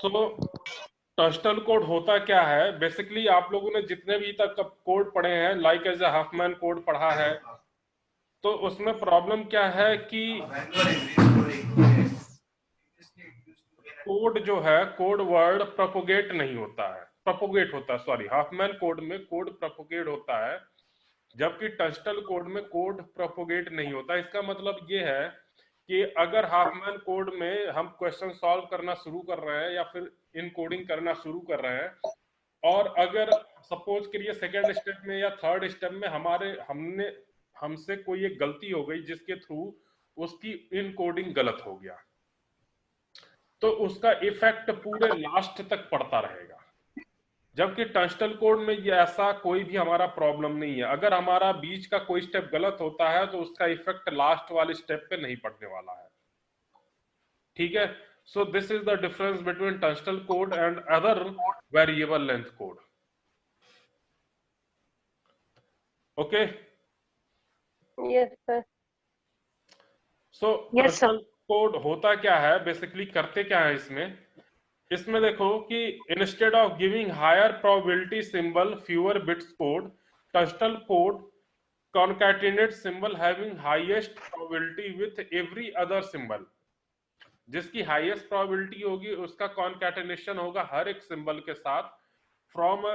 सो टंस्टल code होता क्या है? बेसिकली आप लोगों ने जितने भी तक कोड पढ़े हैं, like as a Huffman code पढ़ा है, तो उसमें प्रॉब्लम क्या है कि कोड जो है, कोड वर्ड प्रोपोगेट नहीं होता है, प्रोपोगेट होता है, सॉरी, हाफमैन कोड में कोड प्रोपोगेट होता है, जबकि टंस्टल कोड में कोड प्रोपोगेट नहीं होता। इसका मतलब ये है कि अगर हाफमैन कोड में हम क्वेश्चन सॉल्व करना शुरू कर रहे हैं या फिर इनकोडिंग करना शुरू कर रहे हैं, और अगर सपोज करिए सेकेंड स्टेप में या थर्ड स्टेप में हमसे कोई एक गलती हो गई जिसके थ्रू उसकी इनकोडिंग गलत हो गया, तो उसका इफेक्ट पूरे लास्ट तक पड़ता रहेगा। जबकि टंस्टल कोड में ये ऐसा कोई भी हमारा प्रॉब्लम नहीं है। अगर हमारा बीच का कोई स्टेप गलत होता है तो उसका इफेक्ट लास्ट वाले स्टेप पे नहीं पड़ने वाला है। ठीक है, so this is the difference between Tunstall code and other variable length code. Okay, yes sir. So yes sir. Tunstall code होता क्या है, बेसिकली करते क्या है इसमें? इसमें देखो कि instead of giving higher probability symbol fewer bits code, Tunstall code concatenate symbol having highest probability with every other symbol। जिसकी हाईएस्ट प्रोबेबिलिटी होगी उसका कॉन्कैटिनेशन होगा हर एक सिंबल के साथ, from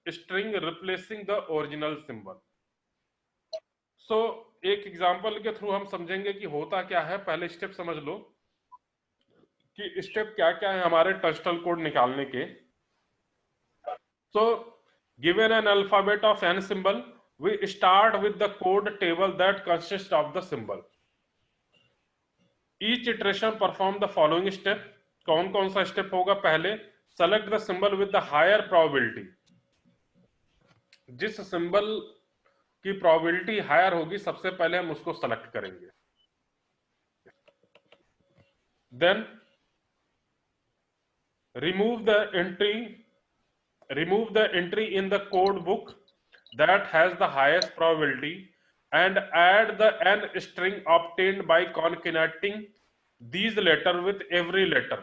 string replacing the original symbol. So एक example के थ्रू हम समझेंगे कि होता क्या है। पहले स्टेप समझ लो कि स्टेप क्या क्या है हमारे टंस्टल कोड निकालने के। So given an alphabet of n symbol, we start with the code table that consists of the symbol। each iteration perform the following step। कौन कौन सा स्टेप होगा? पहले select the symbol with the higher probability। जिस symbol की probability higher होगी सबसे पहले हम उसको सेलेक्ट करेंगे। Then remove the entry in the code book that has the highest probability and add the n string obtained by concatenating these letter with every letter।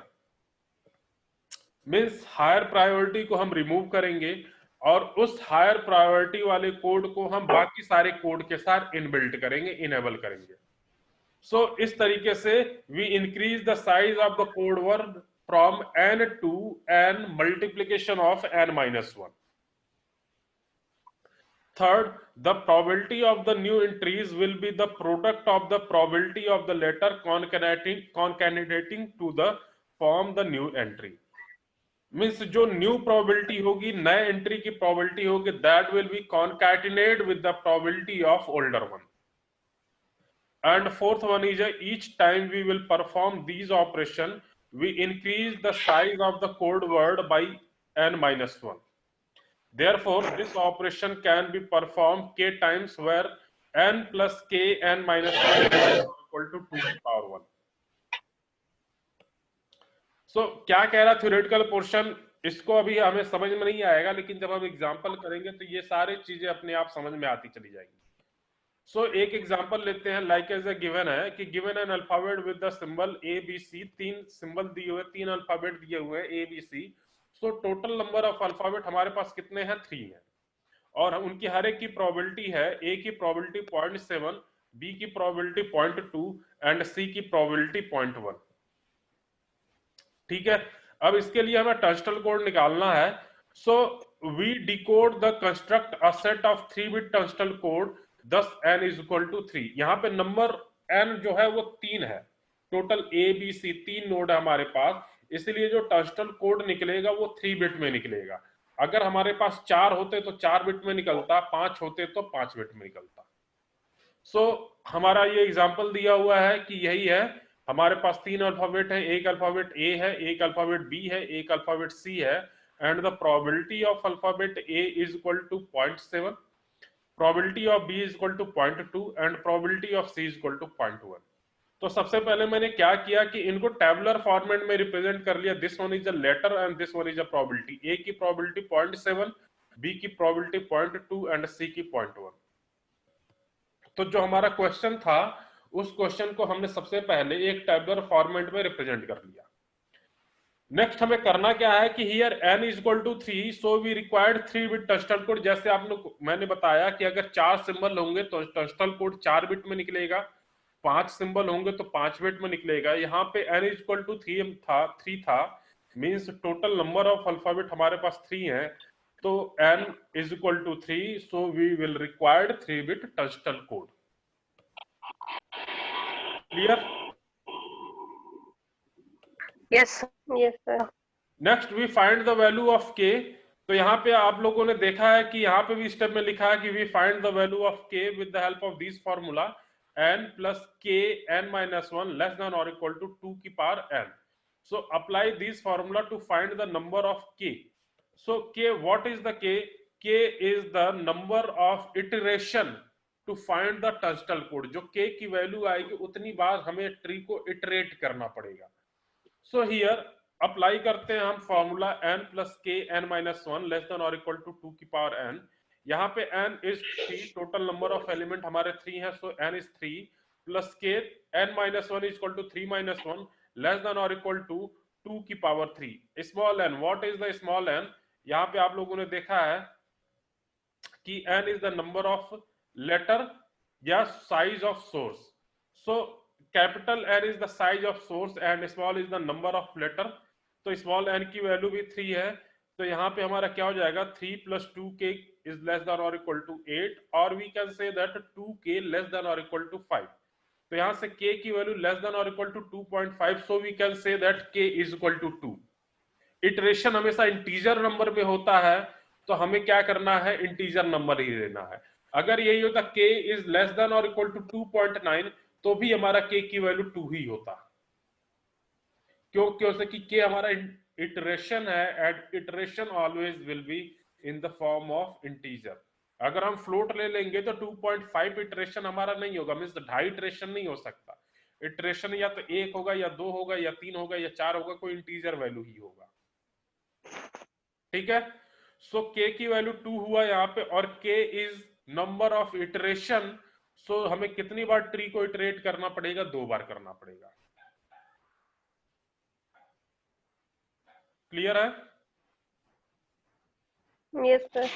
Means higher priority को हम remove करेंगे और उस higher priority वाले code को हम बाकी सारे कोड के साथ इनबिल्ट करेंगे, इनेबल करेंगे। सो इस तरीके से we increase the size of the code word from n to n multiplication of n-1। Third, the probability of the new entries will be the product of the probability of the letter concatenating to the form the new entry। Means जो new probability होगी, नए entry की probability होगी, that will be concatenate with the probability of older one. And fourth one is each time we will perform these operation we increase the size of the code word by n-1। Therefore, this operation can be performed k times where n plus k n-1 is equal to 2 to the power 1। सो क्या कह रहा theoretical portion, इसको अभी हमें समझ में नहीं आएगा, लेकिन जब हम एग्जांपल करेंगे तो ये सारी चीजें अपने आप समझ में आती चली जाएंगी। सो एक एग्जांपल लेते हैं, लाइक एज ए गिवन है कि given an alphabet with the symbol A B C. तीन सिंबल दिए हुए, तीन अल्फाबेट दिए हुए हैं A B C. So total number of alphabet हमारे पास कितने हैं? 3 है, और उनकी हर एक की प्रोबेबिलिटी है, ए की प्रोबेबिलिटी 0.7, बी की प्रोबेबिलिटी 0.2 एंड सी की प्रोबेबिलिटी 0.1। ठीक है, अब इसके लिए हमें टंस्टल कोड निकालना है। So we decode the construct a set of three bit Tunstall code, thus n is equal to 3। यहाँ पे नंबर n जो है वो 3 है, total A B C 3 node है हमारे पास, इसलिए जो टंस्टल कोड निकलेगा वो 3 बिट में निकलेगा। अगर हमारे पास 4 होते तो 4 बिट में निकलता, 5 होते तो 5 बिट में निकलता। सो हमारा ये एग्जांपल दिया हुआ है कि यही है, हमारे पास 3 अल्फाबेट है, एक अल्फाबेट ए है, एक अल्फाबेट बी है, एक अल्फाबेट सी है, and the probability of alphabet A is equal to 0.7, probability of B is equal to 0.2 and probability of C is equal to 0.1। तो सबसे पहले मैंने क्या किया कि इनको टेबुलर फॉर्मेट में रिप्रेजेंट कर लिया। This one is a letter and this one is a probability. A की प्रोबेबिलिटी 0.7, बी की प्रोबेबिलिटी 0.2 एंड सी की 0.1। तो जो हमारा क्वेश्चन था उस क्वेश्चन को हमने सबसे पहले एक टेबुलर फॉर्मेट में रिप्रेजेंट कर लिया। नेक्स्ट हमें करना क्या है कि here n is equal to 3, so we required 3 bit tungsten code. जैसे आप लोग मैंने बताया कि अगर 4 सिंबल होंगे तो टंगस्टन कोड 4 बिट में निकलेगा, 5 सिंबल होंगे तो 5 बिट में निकलेगा। यहाँ पे n इज इक्वल टू 3 था, means total number of alphabet हमारे पास 3 है, तो n is equal to 3, so we will required 3 bit tungsten code. Clear? Yes. Yes, sir. Next we find the value of k. तो यहाँ पे आप लोगों ने देखा है कि यहाँ पे भी स्टेप में लिखा है कि we find the value of K with the help of this formula n plus के n माइनस 1 लेस देन और इक्वल टू 2 की power n। So apply this formula to find the number of K. So K, what is the K? K is the number of iteration to find the tungsten code. जो K की value आएगी उतनी बार हमें tree को iterate करना पड़ेगा। So here apply करते हैं हम फॉर्मूला n प्लस के n माइनस 1 लेस देन और इक्वल टू 2 की पावर n। यहाँ पे n is 3, total number of element हमारे 3 है, सो n इज 3 प्लस के n minus 1 is equal to 3 minus 1 less than और इक्वल टू 2 की power 3। Small n, what is the small n? यहाँ पे आप लोगों ने देखा है कि n is the number of letter या size of source. So capital N is the size of source and small is the number of letter. तो स्मॉल n की वैल्यू भी 3 है, तो यहाँ पे हमारा क्या हो जाएगा? 3 plus 2k is less than और इक्वल टू 8, और we can say that 2k less than और इक्वल टू 5। तो यहाँ से k की वैल्यू लेस देन और equal to 2.5, so we can say that k is equal to 2। Iteration हमेशा integer number में होता है, तो हमें क्या करना है? इंटीजर नंबर ही लेना है। अगर यही होता k इज लेस देन और इक्वल टू 2.9, तो भी हमारा k की वैल्यू 2 ही होता। क्यों? क्योंकि k हमारा इटरेशन है and iteration always will be in the form of integer. अगर हम फ्लोट ले लेंगे तो 2.5 इटरेशन हमारा नहीं होगा, मीन्स 2.5 इटरेशन नहीं हो सकता। इटरेशन या तो 1 होगा या 2 होगा या 3 होगा या 4 होगा, कोई इंटीजर वैल्यू ही होगा। ठीक है? सो k की वैल्यू 2 हुआ यहाँ पे, और k is number of iteration. So हमें कितनी बार ट्री को इटरेट करना पड़ेगा? 2 बार करना पड़ेगा। क्लियर है? Yes, sir.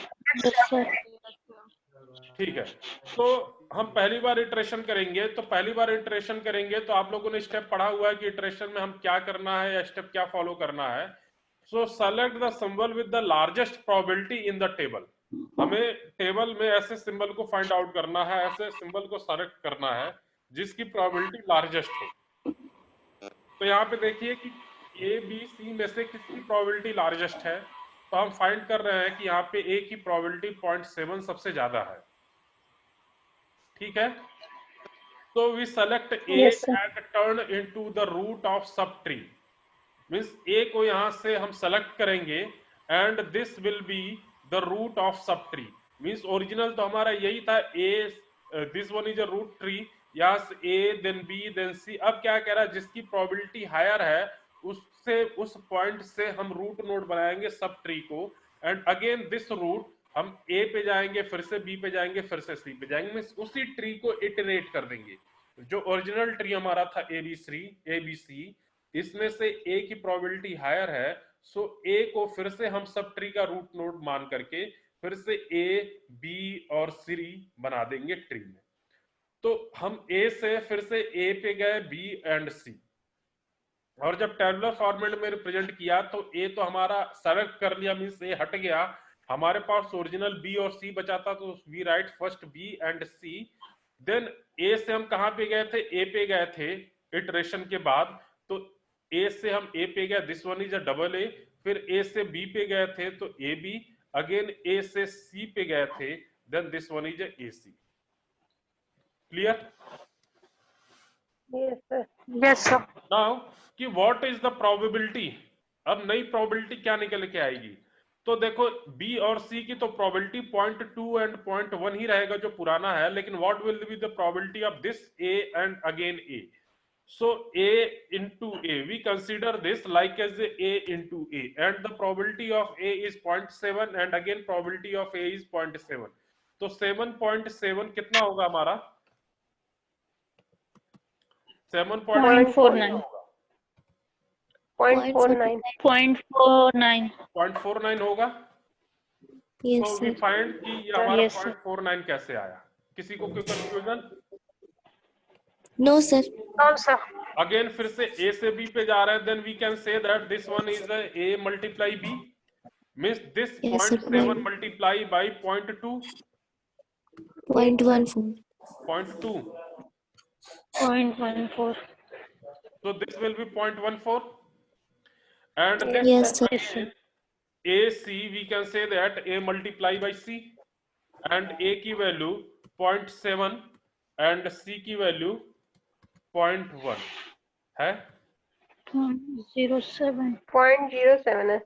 Yes, sir. ठीक है, तो हम पहली बार इटरेशन करेंगे। तो पहली बार इटरेशन करेंगे तो आप लोगों ने स्टेप पढ़ा हुआ है कि इटरेशन में हम क्या करना है या स्टेप क्या फॉलो करना है। सो select the symbol with the largest probability in the table. हमें टेबल में ऐसे सिंबल को फाइंड आउट करना है, ऐसे सिंबल को सेलेक्ट करना है जिसकी प्रोबेबिलिटी लार्जेस्ट हो। तो यहाँ पे देखिए कि ए बी सी में से किसकी प्रोबेबिलिटी लार्जेस्ट है। तो हम फाइंड कर रहे हैं कि यहाँ पे ए की प्रोबेबिलिटी 0.7 सबसे ज्यादा है। ठीक है, तो we select A Yes, sir. And turn into the root of subtree. Means A को यहां से हम सेलेक्ट करेंगे and this will be the root of subtree. Means original तो हमारा यही था, A this one is a root tree, यहां से A then B then C. अब क्या कह रहा है? जिसकी प्रोबेबिलिटी हायर है उससे, उस पॉइंट से हम रूट नोड बनाएंगे सब ट्री को, एंड अगेन दिस रूट हम ए पे जाएंगे, फिर से बी पे जाएंगे, फिर से सी पे जाएंगे, मींस उसी ट्री को इटरेट कर देंगे। जो ओरिजिनल ट्री हमारा था ए बी सी, इसमें से ए की प्रोबेबिलिटी हायर है, सो ए को फिर से हम सब ट्री का रूट नोड मान करके फिर से ए बी और सी बना देंगे ट्री में। तो हम ए से फिर से ए पे गए, बी एंड सी, और जब टेबुलर फॉर्मेट में रिप्रेजेंट किया तो ए तो हमारा सेलेक्ट कर लिया, मींस ए हट गया, हमारे पास ओरिजिनल बी और सी बचा था, तो we write first B and C. Then A से हम कहां पे गए थे? ए पे गए थे इटरेशन के बाद, तो ए से हम ए पे गए, this one is a double A. फिर ए से बी पे गए थे तो ए बी, अगेन ए से सी पे गए थे, then this one is a C. Clear? Yes, sir. Yes, sir. Now कि व्हाट इज द प्रोबेबिलिटी। अब नई प्रोबेबिलिटी क्या निकल के आएगी? तो देखो बी और सी की तो प्रोबेबिलिटी 0.2 एंड 0.1 ही रहेगा जो पुराना है, लेकिन what will be the probability of this A and again A? So A into A, we consider this like as A into A, and the probability of A is 0.7 and again probability of A is 0.7. तो 7.7 कितना होगा हमारा? 7.7 0.49. होगा। 0.49. 0.49. 0.49 होगा। Yes, तो we sir. Find कि ये हमारा Yes, sir. 0.49 कैसे आया। किसी को कोई कंफ्यूजन? No, sir. कौन सा? अगेन फिर से A से B पे जा रहे हैं, then we can say that this one is A multiply B, means this Yes, sir. 0.7 multiply by 0.2, 0.14. 0.2, 0.14. so this will be 0.14, and this Yes, sir. again AC we can say that A multiply by C, and A की value 0.7 and C की value 0.1 है। 0.07. 0.07 है।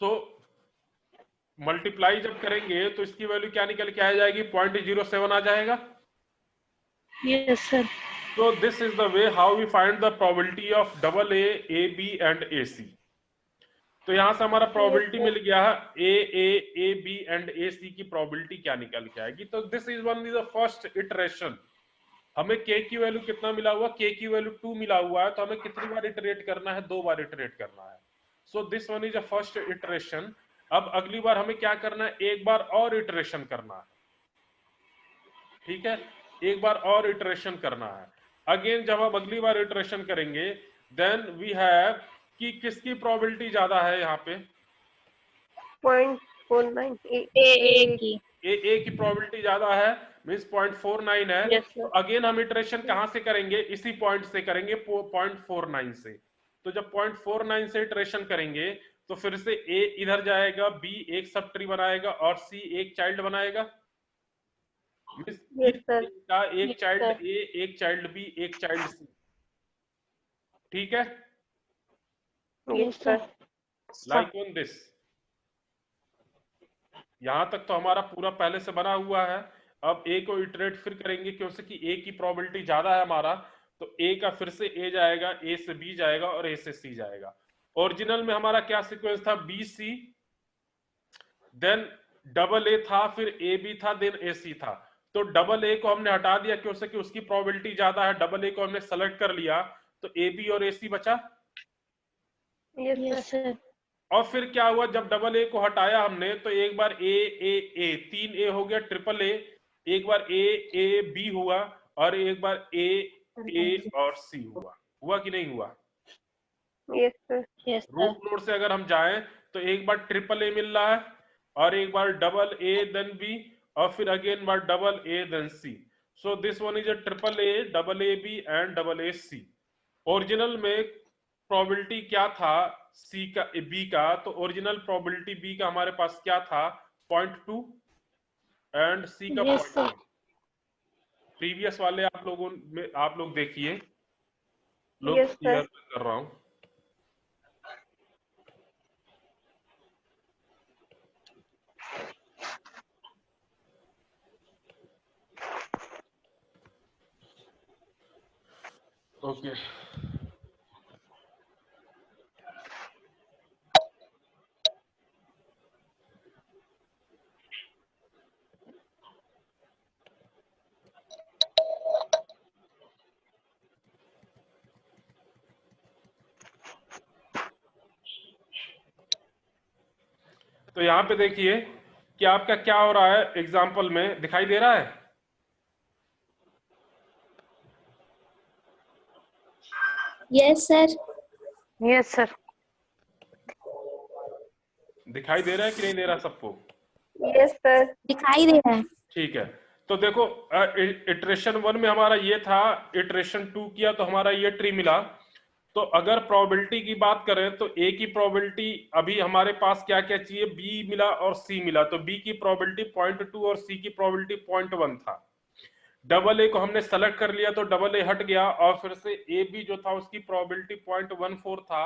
तो multiply जब करेंगे तो इसकी value क्या निकल के आ जाएगी? 0.07 आ जाएगा। Yes, sir. So this is the way how we find the probability of double A, AB and AC. तो यहां से हमारा प्रोबेबिलिटी मिल गया है ए बी एंड ए सी की प्रोबेबिलिटी क्या निकल के आएगी। तो this is one is the first iteration. हमें के की वैल्यू कितना मिला हुआ? के की वैल्यू 2 मिला हुआ है, तो हमें कितनी बार इटरेट करना है? 2 बार इटरेट करना है। So this one is a first iteration. अब अगली बार हमें क्या करना है? एक बार और इटरेशन करना है। ठीक है, एक बार और इटरेशन करना है। अगेन जब हम अगली बार इटरेशन करेंगे देन वी हैव कि किसकी प्रोबेबिलिटी ज्यादा है यहाँ पे? 0.49 A की. ए की प्रोबेबिलिटी ज्यादा है, मींस 0.49 है। Yes, sir. तो अगेन हम इटरेशन कहां से करेंगे? इसी पॉइंट से करेंगे, 0.49 से। तो जब 0.49 से इटरेशन करेंगे तो फिर से ए इधर जाएगा, बी एक सब ट्री बनाएगा और सी एक चाइल्ड बनाएगा। Yes, sir. का एक Yes, चाइल्ड sir. ए, एक चाइल्ड बी, एक चाइल्ड सी। ठीक है, Yes, sir. Like on this. यहां तक तो हमारा पूरा पहले से बना हुआ है। अब ए को इटरेट फिर करेंगे क्योंकि ए की प्रोबेबिलिटी ज्यादा है हमारा, तो ए का फिर से ए जाएगा, ए से बी जाएगा और ए से सी जाएगा। ओरिजिनल में हमारा क्या सीक्वेंस था? B C, then double A था, फिर ए बी था, देन ए सी था। तो डबल ए को हमने हटा दिया क्योंकि उसकी प्रोबेबिलिटी ज्यादा है। डबल ए को हमने सेलेक्ट कर लिया तो ए बी और ए सी बचा। Yes, Yes, sir. sir. और फिर क्या हुआ? जब डबल ए को हटाया हमने तो एक बार ए ए ए, 3 ए हो गया, ट्रिपल ए, एक बार ए ए बी हुआ और एक बार ए ए और सी हुआ। हुआ कि नहीं हुआ? Yes, sir. Yes, sir. Root node से अगर हम जाएं तो एक बार ट्रिपल ए मिल रहा है और एक बार डबल ए देन बी और फिर अगेन बार double A then C. So this one is a triple A, double A B and double A C. Original में प्रोबेबिलिटी क्या था? सी का, बी का, तो ओरिजिनल प्रोबेबिलिटी बी का हमारे पास क्या था? 0.2 एंड सी का Yes, sir. 0.1। प्रीवियस वाले आप लोगों में आप लोग देखिए, लोग Yes, sir. क्लियर कर रहा हूं। ओके, तो यहां पे देखिए कि आपका क्या हो रहा है। एग्जाम्पल में दिखाई दे रहा है? Yes, sir. Yes, sir. दिखाई दे रहा है कि नहीं दे रहा सबको? Yes, sir. दिखाई दे रहा है. ठीक है, तो देखो इटरेशन 1 में हमारा ये था, इटरेशन 2 किया तो हमारा ये ट्री मिला। तो अगर प्रोबेबिलिटी की बात करें तो ए की प्रोबेबिलिटी अभी हमारे पास क्या क्या चाहिए? बी मिला और सी मिला, तो बी की प्रोबेबिलिटी 0.2 और सी की प्रोबेबिलिटी 0.1 था। डबल ए को हमने सेलेक्ट कर लिया तो डबल ए हट गया और फिर से ए बी जो था उसकी प्रोबेबिलिटी 0.14 था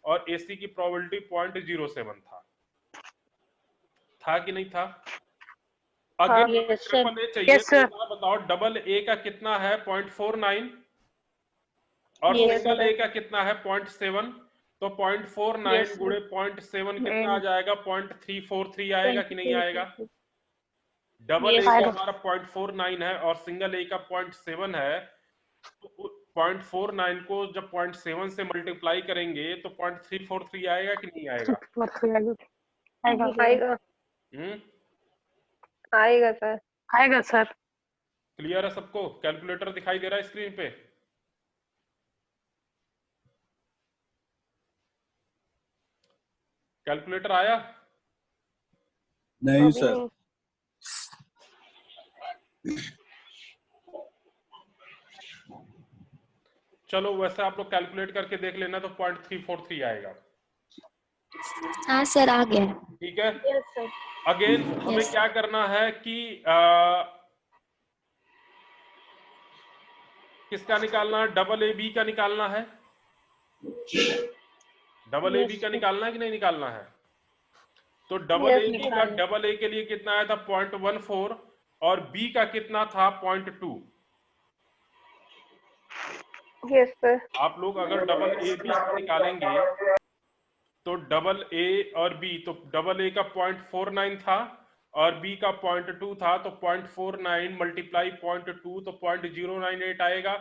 और ए सी की प्रोबेबिलिटी 0.07 था कि नहीं था? अगर Yes, sir. ट्रिपल ए चाहिए Yes, तो sir. एक बार बताओ, डबल ए का कितना है? 0.49 और Yes, सिंगल sir. ए का कितना है? 0.7। तो 0.49 Yes, sir. गुणे 0.7 कितना आ जाएगा? 0.343 आएगा कि नहीं आएगा? डबल ए Yes, का sir. हमारा 0.49 है और सिंगल ए का 0.7 है, तो 0.49 को जब 0.7 से मल्टीप्लाई करेंगे तो 0.343 आएगा कि नहीं आएगा? आएगा आएगा सर। आएगा सर। क्लियर है सबको? कैलकुलेटर दिखाई दे रहा है स्क्रीन पे? कैलकुलेटर आया? नहीं अभी सर। नहीं। चलो वैसे आप लोग कैलकुलेट करके देख लेना, तो 0.343 आएगा। हाँ सर, आ गया। ठीक है। Yes sir. अगेन हमें Yes. क्या करना है कि किसका निकालना है? डबल ए बी का निकालना है। डबल ए बी का निकालना है कि नहीं निकालना है? तो डबल Yes, ए बी का डबल ए के लिए कितना आया था? 0.14 और बी का कितना था? 0.2। Yes sir. आप लोग अगर डबल ए बी निकालेंगे तो डबल ए और बी, तो डबल ए का 0.49 था और बी का 0.2 था, तो 0.49 मल्टीप्लाई 0.2 तो 0.098 आएगा।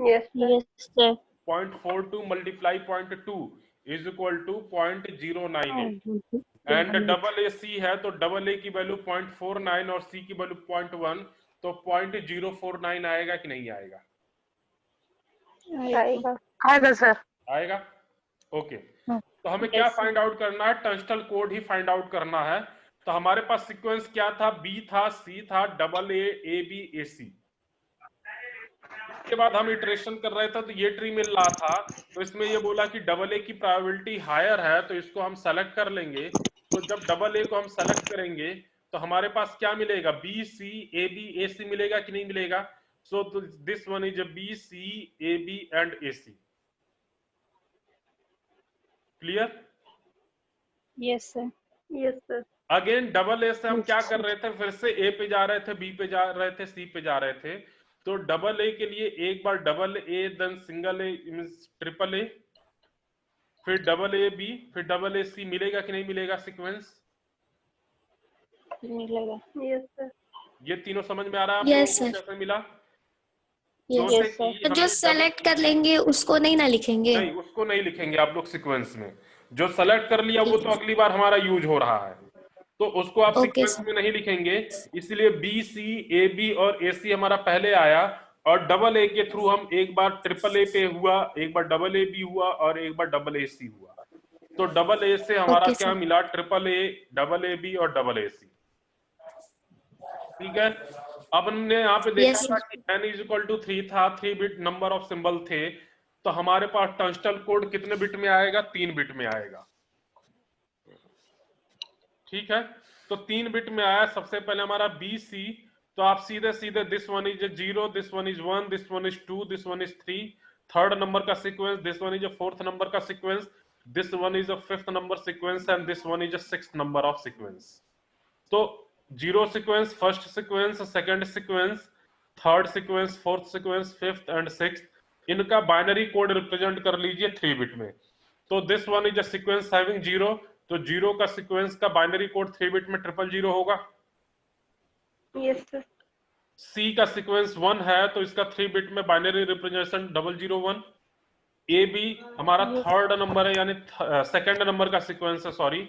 Yes sir. Sir. 0.42 multiply 0.2 is equal to 0.098 and double A C है तो डबल ए की वैल्यू 0.49 और सी की वैल्यू 0.1, तो 0.049 आएगा कि नहीं आएगा? आएगा। आएगा सर। आएगा। ओके तो हमें क्या फाइंड आउट करना है? टंस्टल कोड ही फाइंड आउट करना है। तो हमारे पास सीक्वेंस क्या था? बी था, सी था, डबल ए बी ए सी। इसके बाद हम इटरेशन कर रहे थे तो ये ट्री मिल रहा था, तो इसमें ये बोला कि डबल ए की प्रोबेबिलिटी हायर है तो इसको हम सेलेक्ट कर लेंगे। तो जब डबल ए को हम सेलेक्ट करेंगे तो हमारे पास क्या मिलेगा? B C A B A C मिलेगा कि नहीं मिलेगा? So this one is B C A B and A C. Clear? Yes sir. Yes sir. Again double A से हम क्या कर रहे थे? फिर से ए पे जा रहे थे, बी पे जा रहे थे, सी पे जा रहे थे। तो डबल ए के लिए एक बार double A, then single A means triple A, फिर डबल ए बी, फिर डबल ए सी। मिलेगा कि नहीं मिलेगा सीक्वेंस? मिलेगा। Yes sir. ये तीनों समझ में आ रहा है आप Yes, लोगों को? sir. कैसे मिला? Yes, जैसे sir. कि तो जो हमें सेलेक्ट कर लेंगे उसको नहीं ना लिखेंगे? नहीं, उसको नहीं लिखेंगे आप लोग सीक्वेंस में। जो सेलेक्ट कर लिया वो तो अगली बार हमारा यूज हो रहा है, तो उसको आप Okay, सीक्वेंस sir. में नहीं लिखेंगे। इसलिए बी सी ए बी और ए सी हमारा पहले आया, और डबल ए के थ्रू हम एक बार ट्रिपल ए पे हुआ, एक बार डबल ए बी हुआ और एक बार डबल ए सी हुआ। तो डबल ए से हमारा Okay, क्या sir. मिला? Triple A, double A B और डबल ए सी। ठीक है। अब हमने यहाँ पे देखा Yes, था sir. कि n इज इक्वल टू 3 था, 3 बिट नंबर ऑफ सिंबल थे, तो हमारे पास टंस्टल कोड कितने बिट में आएगा? 3 बिट में आएगा। ठीक है, तो 3 बिट में आया। सबसे पहले हमारा बी सी, तो आप सीधे सीधे this one is 0, this one is 1, this one is 2, this one is 3, third number का sequence, this one is fourth number का sequence, this one is fifth number sequence and this one is sixth number of sequence. तो 0 sequence, first sequence, second sequence, third sequence, fourth sequence, fifth and sixth, इनका binary code represent कर लीजिए 3 bit में। तो this one is a sequence having 0, तो 0 का sequence का binary code 3 bit में 000 होगा। Yes sir. सी का सीक्वेंस 1 है तो इसका 3 बिट में बाइनरी रिप्रेजेंटेशन 001। ए बी हमारा थर्ड नंबर है, यानी सेकंड नंबर का सीक्वेंस है, सॉरी,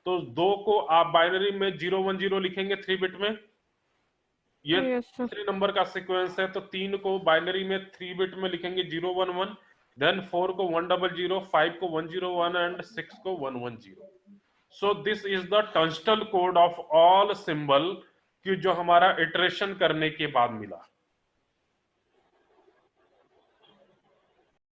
तो 2 को आप बाइनरी में 010 लिखेंगे 3 बिट में। ये तीसरे नंबर का सीक्वेंस है तो 3 को बाइनरी में 3 बिट में लिखेंगे 011, देन 4 को 100, 5 को 101 एंड 6 को 110। So this is the Tunstall code of all symbol कि जो हमारा इटरेशन करने के बाद मिला।